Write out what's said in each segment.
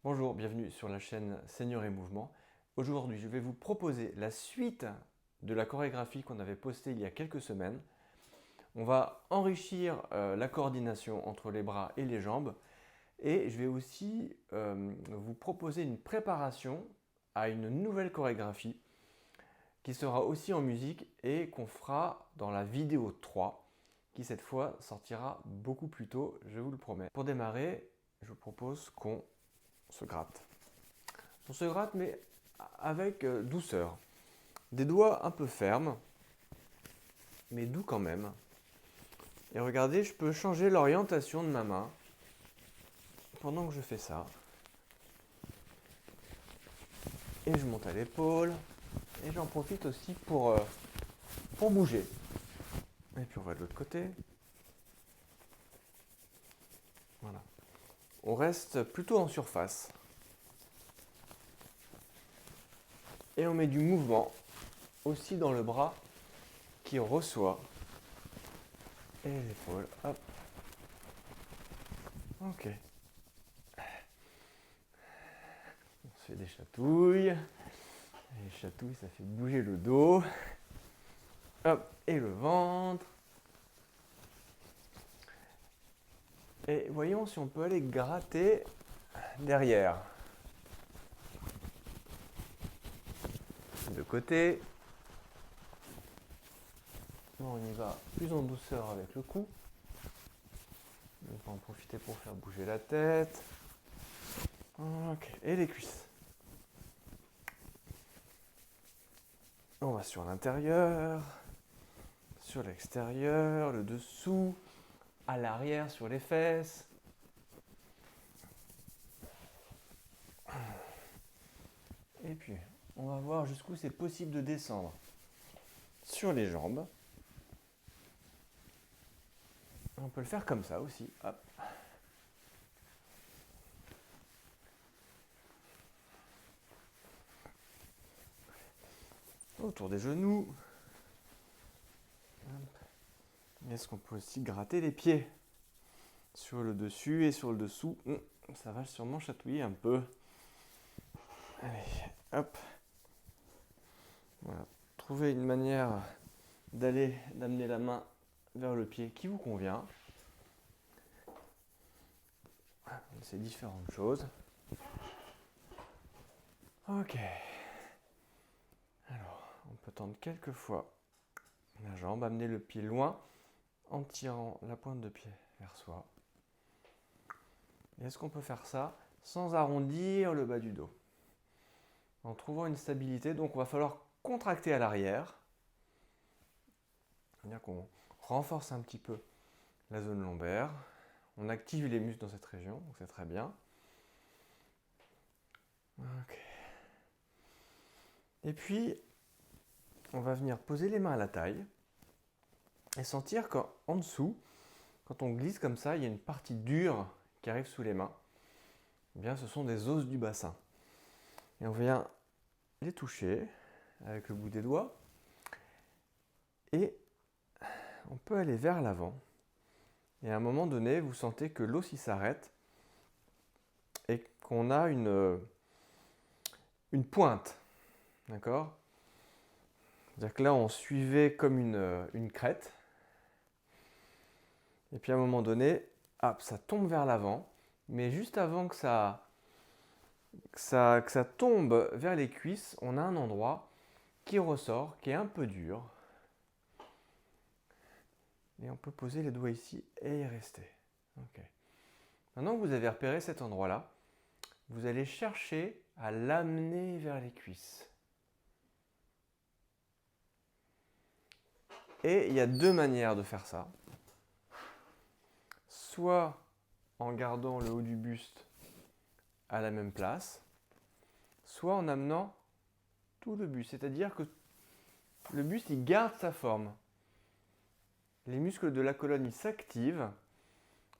Bonjour, bienvenue sur la chaîne Seigneur et Mouvement. Aujourd'hui, je vais vous proposer la suite de la chorégraphie qu'on avait postée il y a quelques semaines. On va enrichir la coordination entre les bras et les jambes et je vais aussi vous proposer une préparation à une nouvelle chorégraphie qui sera aussi en musique et qu'on fera dans la vidéo 3 qui cette fois sortira beaucoup plus tôt, je vous le promets. Pour démarrer, je vous propose qu'on se gratte. On se gratte mais avec douceur. Des doigts un peu fermes, mais doux quand même. Et regardez, je peux changer l'orientation de ma main pendant que je fais ça. Et je monte à l'épaule. Et j'en profite aussi pour bouger. Et puis on va de l'autre côté. Voilà. On reste plutôt en surface. Et on met du mouvement aussi dans le bras qui reçoit. Et l'épaule, hop. Ok. On se fait des chatouilles. Et les chatouilles, ça fait bouger le dos. Hop, et le ventre. Et voyons si on peut aller gratter derrière. De côté. Bon, on y va plus en douceur avec le cou. On va en profiter pour faire bouger la tête. Ok, et les cuisses. On va sur l'intérieur, sur l'extérieur, le dessous, à l'arrière sur les fesses. Et puis, on va voir jusqu'où c'est possible de descendre. Sur les jambes. On peut le faire comme ça aussi. Hop. Autour des genoux. Est-ce qu'on peut aussi gratter les pieds sur le dessus et sur le dessous? Ça va sûrement chatouiller un peu. Allez, hop. Voilà. Trouvez une manière d'amener la main vers le pied qui vous convient. C'est différentes choses. Ok. Alors, on peut tendre quelques fois la jambe, amener le pied loin en tirant la pointe de pied vers soi. Et est-ce qu'on peut faire ça sans arrondir le bas du dos? En trouvant une stabilité, donc on va falloir contracter à l'arrière. C'est-à-dire qu'on renforce un petit peu la zone lombaire. On active les muscles dans cette région, donc c'est très bien. Ok. Et puis, on va venir poser les mains à la taille et sentir qu'en dessous, quand on glisse comme ça, il y a une partie dure qui arrive sous les mains. Eh bien, ce sont des os du bassin. Et on vient les toucher avec le bout des doigts. Et on peut aller vers l'avant. Et à un moment donné, vous sentez que l'os s'arrête et qu'on a une pointe. D'accord? C'est-à-dire que là, on suivait comme une crête. Et puis à un moment donné, hop, ça tombe vers l'avant. Mais juste avant que ça tombe vers les cuisses, on a un endroit qui ressort, qui est un peu dur. Et on peut poser les doigts ici et y rester. Ok. Maintenant que vous avez repéré cet endroit-là, vous allez chercher à l'amener vers les cuisses. Et il y a deux manières de faire ça. Soit en gardant le haut du buste à la même place, soit en amenant tout le buste. C'est-à-dire que le buste, il garde sa forme. Les muscles de la colonne, ils s'activent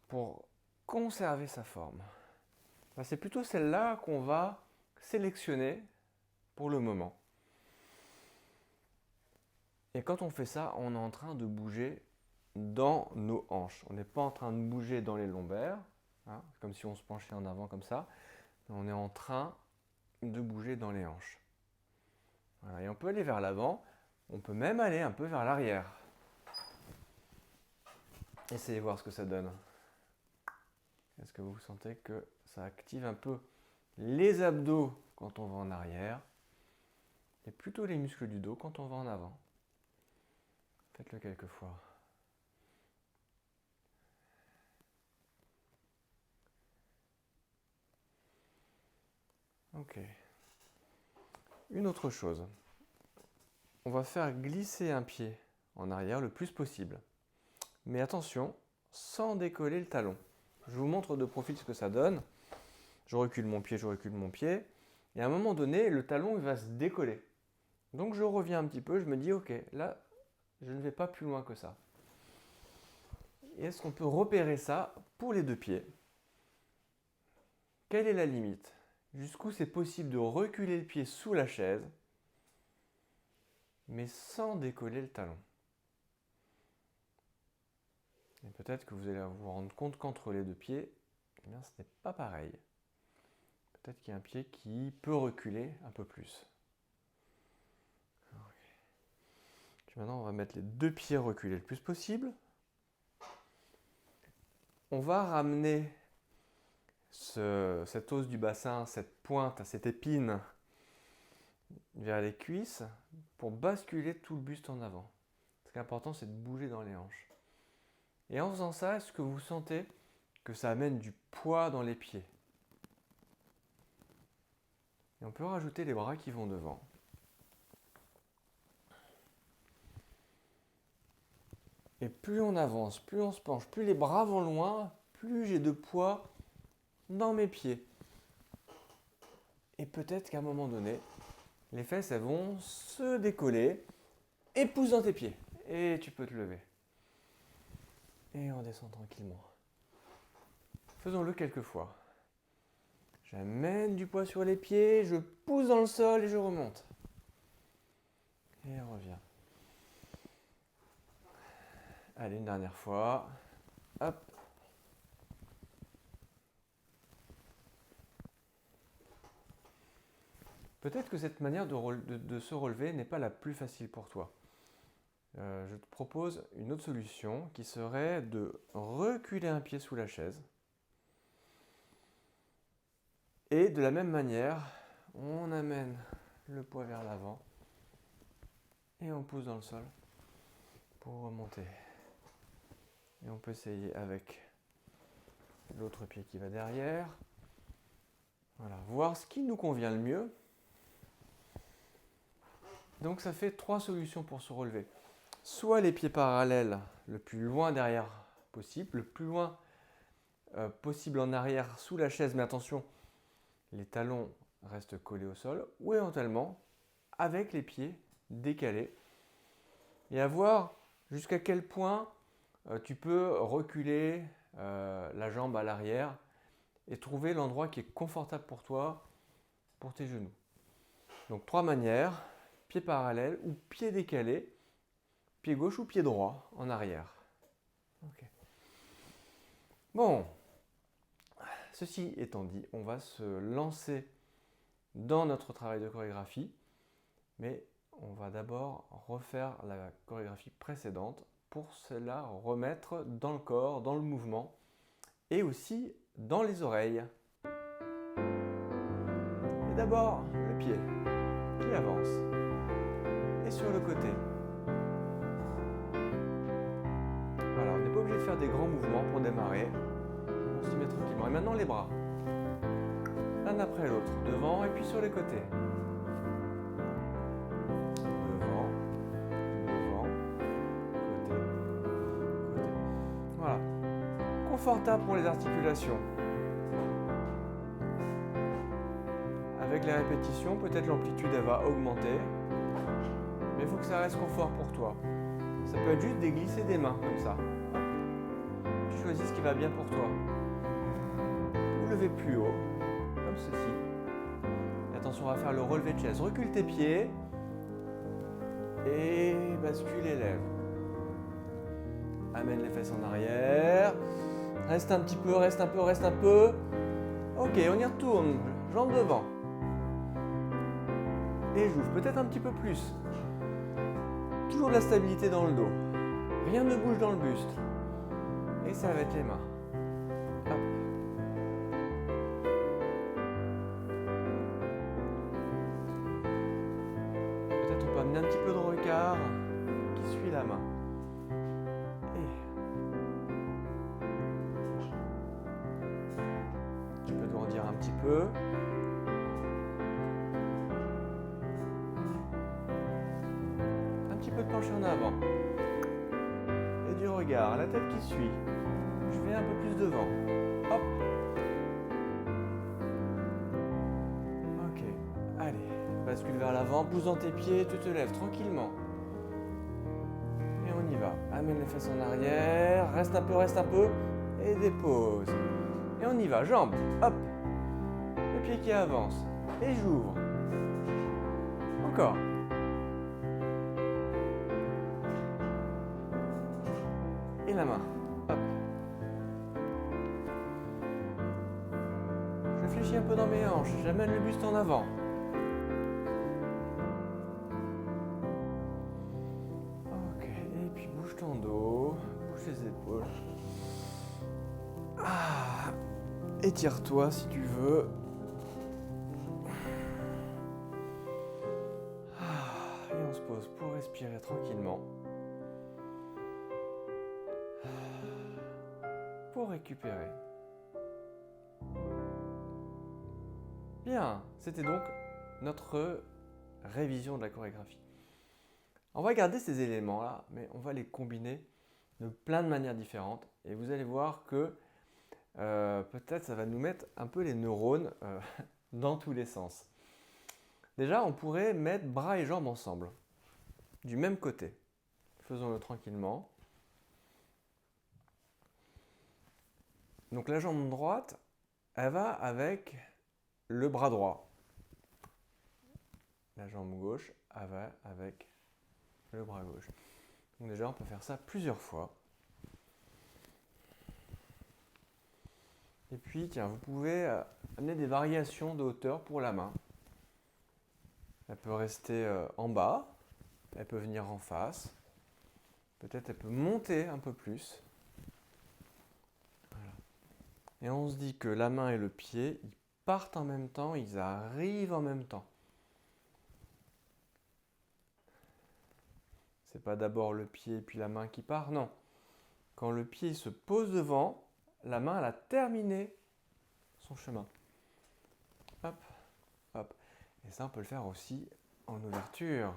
pour conserver sa forme. Enfin, c'est plutôt celle-là qu'on va sélectionner pour le moment. Et quand on fait ça, on est en train de bouger dans nos hanches. On n'est pas en train de bouger dans les lombaires, hein, comme si on se penchait en avant comme ça. On est en train de bouger dans les hanches. Voilà, et on peut aller vers l'avant, on peut même aller un peu vers l'arrière. Essayez de voir ce que ça donne. Est-ce que vous sentez que ça active un peu les abdos quand on va en arrière et plutôt les muscles du dos quand on va en avant? Faites-le quelques fois. Ok. Une autre chose. On va faire glisser un pied en arrière le plus possible. Mais attention, sans décoller le talon. Je vous montre de profil ce que ça donne. Je recule mon pied, je recule mon pied. Et à un moment donné, le talon il va se décoller. Donc je reviens un petit peu, je me dis ok, là, je ne vais pas plus loin que ça. Et est-ce qu'on peut repérer ça pour les deux pieds? Quelle est la limite? Jusqu'où c'est possible de reculer le pied sous la chaise, mais sans décoller le talon? Et peut-être que vous allez vous rendre compte qu'entre les deux pieds, eh bien, ce n'est pas pareil. Peut-être qu'il y a un pied qui peut reculer un peu plus. Puis maintenant, on va mettre les deux pieds reculés le plus possible. On va ramener cette os du bassin, cette pointe, cette épine vers les cuisses pour basculer tout le buste en avant. Ce qui est important, c'est de bouger dans les hanches. Et en faisant ça, est-ce que vous sentez que ça amène du poids dans les pieds? Et on peut rajouter les bras qui vont devant. Et plus on avance, plus on se penche, plus les bras vont loin, plus j'ai de poids dans mes pieds. Et peut-être qu'à un moment donné, les fesses elles vont se décoller et pousse dans tes pieds. Et tu peux te lever. Et on descend tranquillement. Faisons-le quelques fois. J'amène du poids sur les pieds, je pousse dans le sol et je remonte. Et on revient. Allez, une dernière fois. Hop. Peut-être que cette manière de se relever n'est pas la plus facile pour toi. Je te propose une autre solution qui serait de reculer un pied sous la chaise. Et de la même manière, on amène le poids vers l'avant et on pousse dans le sol pour remonter. Et on peut essayer avec l'autre pied qui va derrière. Voilà, voir ce qui nous convient le mieux. Donc ça fait 3 solutions pour se relever. Soit les pieds parallèles le plus loin derrière possible, le plus loin possible en arrière sous la chaise, mais attention, les talons restent collés au sol, ou éventuellement avec les pieds décalés. Et à voir jusqu'à quel point tu peux reculer la jambe à l'arrière et trouver l'endroit qui est confortable pour toi, pour tes genoux. Donc 3 manières, pied parallèle ou pied décalé, pied gauche ou pied droit en arrière. Okay. Bon, ceci étant dit, on va se lancer dans notre travail de chorégraphie, mais on va d'abord refaire la chorégraphie précédente pour cela remettre dans le corps, dans le mouvement et aussi dans les oreilles. Et d'abord le pied qui avance et sur le côté. Voilà, on n'est pas obligé de faire des grands mouvements pour démarrer. On s'y met tranquillement. Et maintenant les bras. L'un après l'autre, devant et puis sur les côtés. Devant, côté, côté. Voilà. Confortable pour les articulations. Avec les répétitions, peut-être l'amplitude elle va augmenter. Mais il faut que ça reste confort pour toi. Ça peut être juste des glissés des mains comme ça. Tu choisis ce qui va bien pour toi. Vous levez plus haut, comme ceci. Et attention, on va faire le relevé de chaise. Recule tes pieds et bascule les lèvres. Amène les fesses en arrière. Reste un petit peu, reste un peu, reste un peu. Ok, on y retourne. Jambes devant. Et j'ouvre peut-être un petit peu plus. Toujours de la stabilité dans le dos. Rien ne bouge dans le buste. Et ça va être les mains. Hop. Peut-être on peut amener un petit peu de regard qui suit la main. Tu peux grandir un petit peu. Un petit peu de pencher en avant. Et du regard, la tête qui suit. Je vais un peu plus devant. Hop. Ok. Allez. Bascule vers l'avant. Pousse dans tes pieds. Tu te lèves tranquillement. Et on y va. Amène les fesses en arrière. Reste un peu, reste un peu. Et dépose. Et on y va. Jambes. Hop. Le pied qui avance. Et j'ouvre. Encore. Et la main. Hop. Je fléchis un peu dans mes hanches. J'amène le buste en avant. Ok. Et puis bouge ton dos. Bouge les épaules. Ah. Étire-toi si tu veux. Ah. Et on se pose pour respirer tranquillement. Pour récupérer. Bien, c'était donc notre révision de la chorégraphie. On va garder ces éléments-là, mais on va les combiner de plein de manières différentes. Et vous allez voir que peut-être ça va nous mettre un peu les neurones dans tous les sens. Déjà, on pourrait mettre bras et jambes ensemble, du même côté. Faisons-le tranquillement. Donc la jambe droite, elle va avec le bras droit. La jambe gauche, elle va avec le bras gauche. Donc déjà, on peut faire ça plusieurs fois. Et puis, tiens, vous pouvez amener des variations de hauteur pour la main. Elle peut rester en bas, elle peut venir en face. Peut-être elle peut monter un peu plus. Voilà. Et on se dit que la main et le pied, ils partent en même temps, ils arrivent en même temps. C'est pas d'abord le pied puis la main qui part, non. Quand le pied se pose devant, la main elle a terminé son chemin. Hop, hop. Et ça, on peut le faire aussi en ouverture.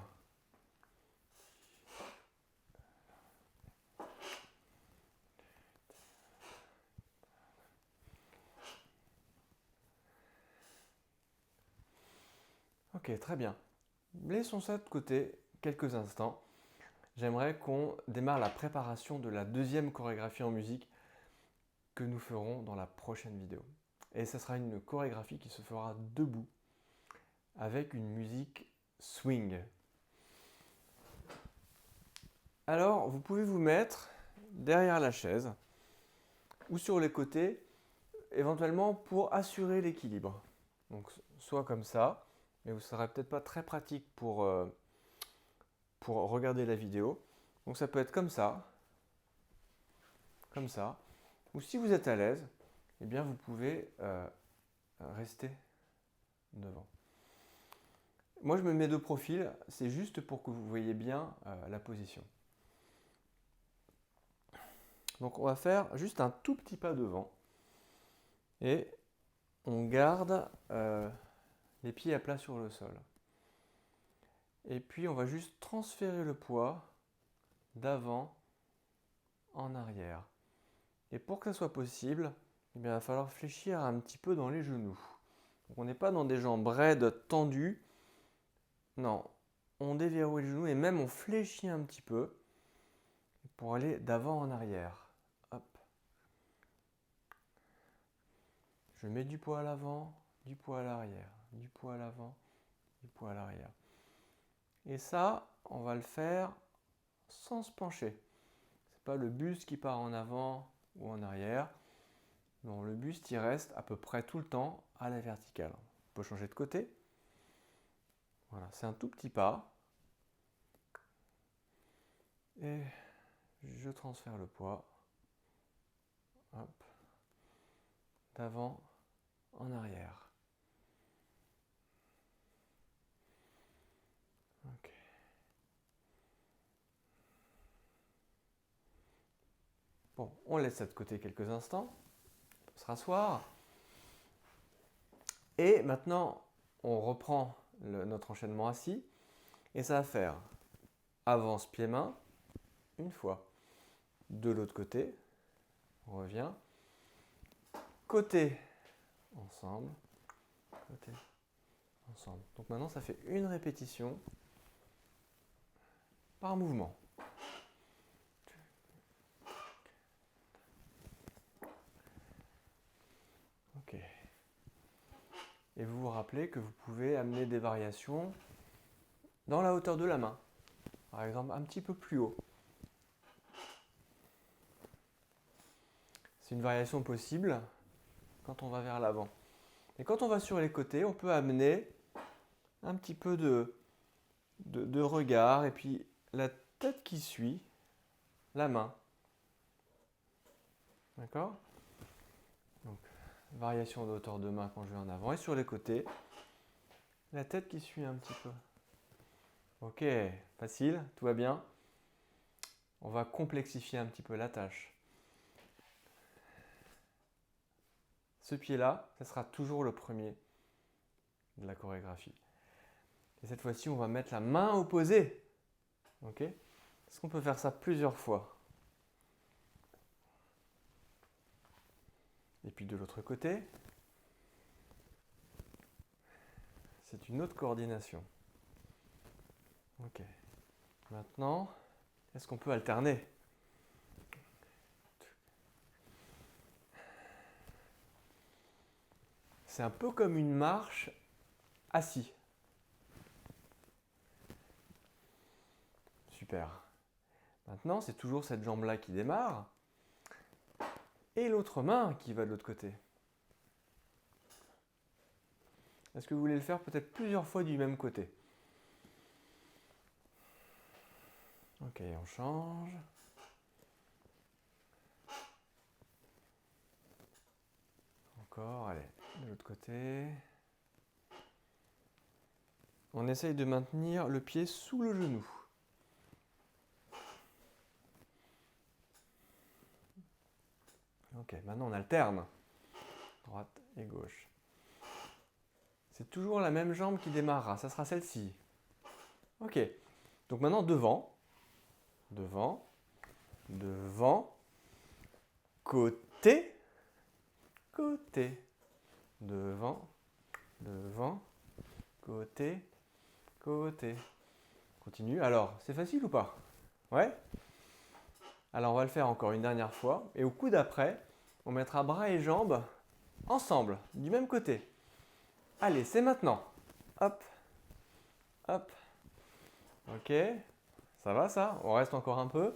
Ok, très bien. Laissons ça de côté quelques instants. J'aimerais qu'on démarre la préparation de la deuxième chorégraphie en musique que nous ferons dans la prochaine vidéo. Et ce sera une chorégraphie qui se fera debout avec une musique swing. Alors, vous pouvez vous mettre derrière la chaise ou sur les côtés, éventuellement pour assurer l'équilibre. Donc, soit comme ça, mais vous ne serez peut-être pas très pratique pour regarder la vidéo. Donc, ça peut être comme ça, ou si vous êtes à l'aise, eh bien, vous pouvez rester devant. Moi, je me mets de profil, c'est juste pour que vous voyez bien la position. Donc, on va faire juste un tout petit pas devant et on garde les pieds à plat sur le sol. Et puis, on va juste transférer le poids d'avant en arrière. Et pour que ça soit possible, eh bien, il va falloir fléchir un petit peu dans les genoux. Donc, on n'est pas dans des jambes raides, tendues. Non, on déverrouille les genoux et même on fléchit un petit peu pour aller d'avant en arrière. Hop. Je mets du poids à l'avant, du poids à l'arrière, du poids à l'avant, du poids à l'arrière. Et ça, on va le faire sans se pencher. C'est pas le buste qui part en avant ou en arrière. Non, le buste il reste à peu près tout le temps à la verticale. peux changer de côté. Voilà, c'est un tout petit pas. Et je transfère le poids. Hop. D'avant en arrière. Ok. Bon, on laisse ça de côté quelques instants. On peut se rasseoir. Et maintenant, on reprend notre enchaînement assis. Et ça va faire avance pied-main, une fois. De l'autre côté, on revient. Côté, ensemble. Côté, ensemble. Donc maintenant, ça fait une répétition par mouvement. Ok. Et vous vous rappelez que vous pouvez amener des variations dans la hauteur de la main. Par exemple, un petit peu plus haut. C'est une variation possible quand on va vers l'avant. Et quand on va sur les côtés, on peut amener un petit peu de regard et puis la tête qui suit la main. D'accord? Donc, variation de hauteur de main quand je vais en avant. Et sur les côtés, la tête qui suit un petit peu. Ok, facile, tout va bien. On va complexifier un petit peu la tâche. Ce pied-là, ce sera toujours le premier de la chorégraphie. Et cette fois-ci, on va mettre la main opposée. Ok? Est-ce qu'on peut faire ça plusieurs fois? Et puis de l'autre côté, c'est une autre coordination. Ok. Maintenant, est-ce qu'on peut alterner? C'est un peu comme une marche assis. Super. Maintenant, c'est toujours cette jambe-là qui démarre. Et l'autre main qui va de l'autre côté. Est-ce que vous voulez le faire peut-être plusieurs fois du même côté? Ok, on change. Encore, allez, de l'autre côté. On essaye de maintenir le pied sous le genou. Ok, maintenant on alterne. Droite et gauche. C'est toujours la même jambe qui démarrera, ça sera celle-ci. Ok, donc maintenant devant, devant, devant, côté, côté, devant, devant, côté, côté. Continue. Alors, c'est facile ou pas? Ouais? Alors, on va le faire encore une dernière fois. Et au coup d'après, on mettra bras et jambes ensemble, du même côté. Allez, c'est maintenant. Hop, hop. Ok, ça va ça? On reste encore un peu.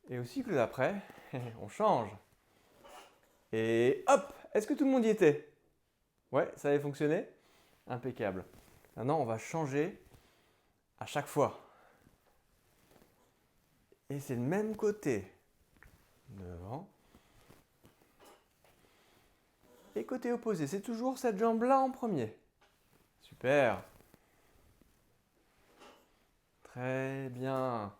Et au cycle d'après, on change. Et hop! Est-ce que tout le monde y était? Ouais, ça avait fonctionné? Impeccable. Maintenant, on va changer à chaque fois. Et c'est le même côté. Devant. Et côté opposé, c'est toujours cette jambe-là en premier. Super. Très bien.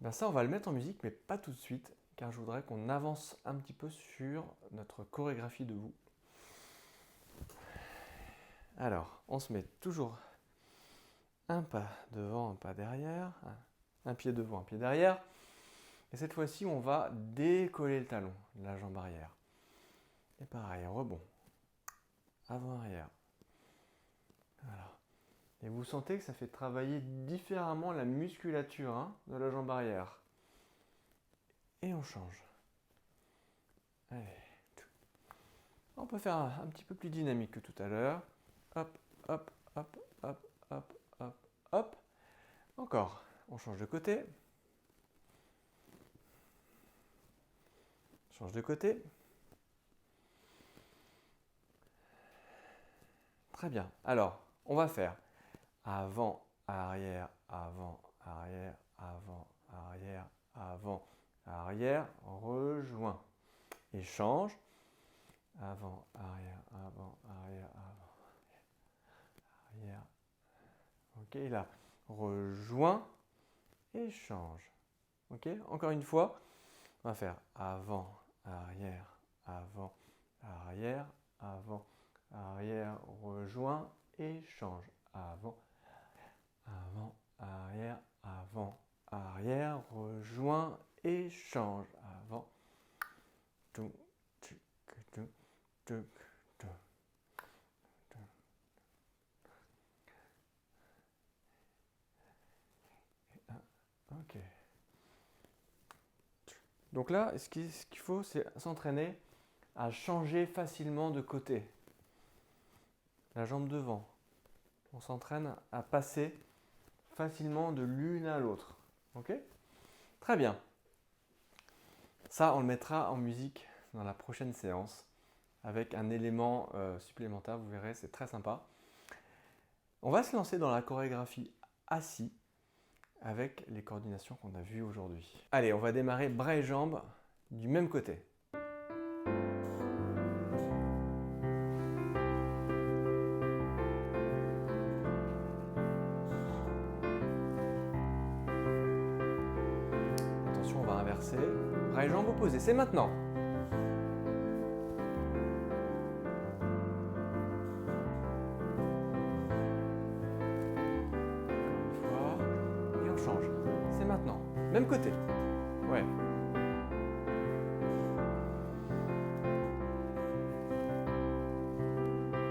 Ben ça, on va le mettre en musique, mais pas tout de suite, car je voudrais qu'on avance un petit peu sur notre chorégraphie debout. Alors, on se met toujours un pas devant, un pas derrière, un pied devant, un pied derrière. Et cette fois-ci, on va décoller le talon, la jambe arrière. Et pareil, rebond, avant-arrière. Voilà. Et vous sentez que ça fait travailler différemment la musculature de la jambe arrière. Et on change. Allez. On peut faire un petit peu plus dynamique que tout à l'heure. Hop, hop, hop, hop, hop, hop, hop. Encore. On change de côté. Change de côté. Très bien. Alors, on va faire avant, arrière, avant, arrière, avant, arrière, avant, arrière, rejoint. Échange. Avant, arrière, avant, arrière, avant, arrière. Ok, là, rejoint, échange. Ok, encore une fois, on va faire avant, arrière, avant, arrière, avant, arrière, rejoint, échange. Avant, avant, arrière, avant, arrière, rejoint, échange. Avant, tout, tout, tout, tout, tout. Ok. Donc là, ce qu'il faut, c'est s'entraîner à changer facilement de côté. La jambe devant. On s'entraîne à passer facilement de l'une à l'autre. Ok? Très bien. Ça, on le mettra en musique dans la prochaine séance avec un élément supplémentaire. Vous verrez, c'est très sympa. On va se lancer dans la chorégraphie assis avec les coordinations qu'on a vues aujourd'hui. Allez, on va démarrer bras et jambes du même côté. Attention, on va inverser. Bras et jambes opposés, c'est maintenant. Change. C'est maintenant. Même côté. Ouais.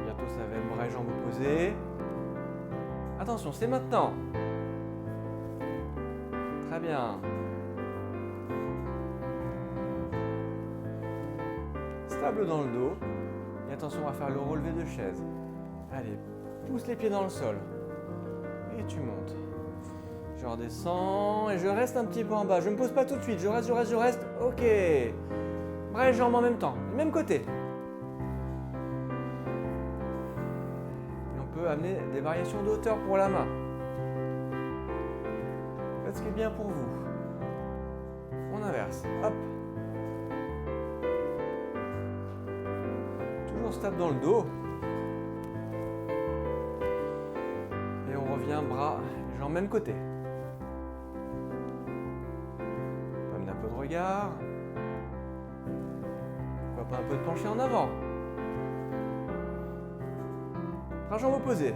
Bientôt ça va être bras et jambes opposés. Attention, c'est maintenant. Très bien. Stable dans le dos. Et attention, on va faire le relevé de chaise. Allez, pousse les pieds dans le sol. Et tu montes. Je redescends et je reste un petit peu en bas. Je ne me pose pas tout de suite. Je reste. Ok. Bras et jambes en même temps. Du même côté. Et on peut amener des variations de hauteur pour la main. Faites ce qui est bien pour vous. On inverse. Hop. Toujours stable dans le dos. Et on revient bras et jambes même côté. De regard. Pourquoi pas un peu de pencher en avant. Bras jambes opposées. Et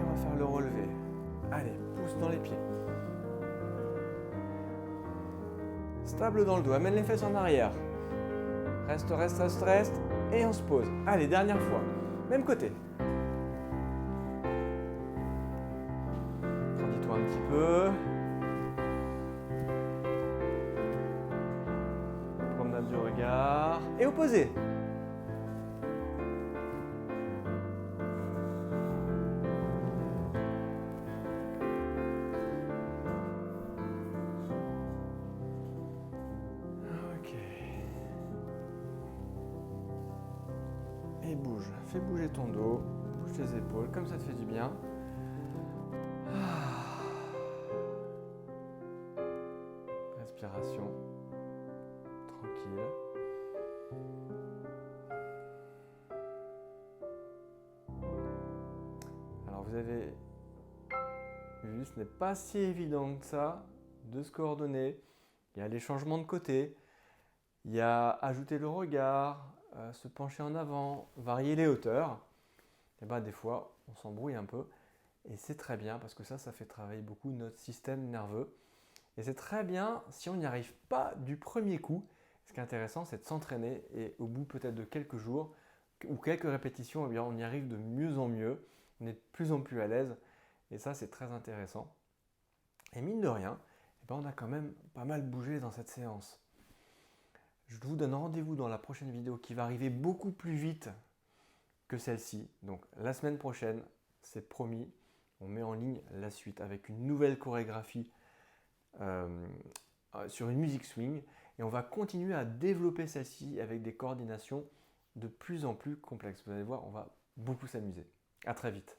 on va faire le relevé. Allez, pousse dans les pieds. Stable dans le dos. Amène les fesses en arrière. Reste. Et on se pose. Allez, dernière fois. Même côté. Grandis-toi un petit peu. Promenade du regard. Et opposé. Et bouge, fais bouger ton dos, bouge tes épaules, comme ça te fait du bien. Respiration, tranquille. Alors vous avez vu, ce n'est pas si évident que ça de se coordonner. Il y a les changements de côté, il y a ajouter le regard, se pencher en avant, varier les hauteurs. Et bien des fois, on s'embrouille un peu. Et c'est très bien parce que ça fait travailler beaucoup notre système nerveux. Et c'est très bien si on n'y arrive pas du premier coup. Ce qui est intéressant, c'est de s'entraîner et au bout peut-être de quelques jours ou quelques répétitions, eh bien, on y arrive de mieux en mieux. On est de plus en plus à l'aise et ça, c'est très intéressant. Et mine de rien, eh bien, on a quand même pas mal bougé dans cette séance. Je vous donne rendez-vous dans la prochaine vidéo qui va arriver beaucoup plus vite que celle-ci. Donc la semaine prochaine, c'est promis, on met en ligne la suite avec une nouvelle chorégraphie sur une musique swing et on va continuer à développer celle-ci avec des coordinations de plus en plus complexes. Vous allez voir, on va beaucoup s'amuser. À très vite.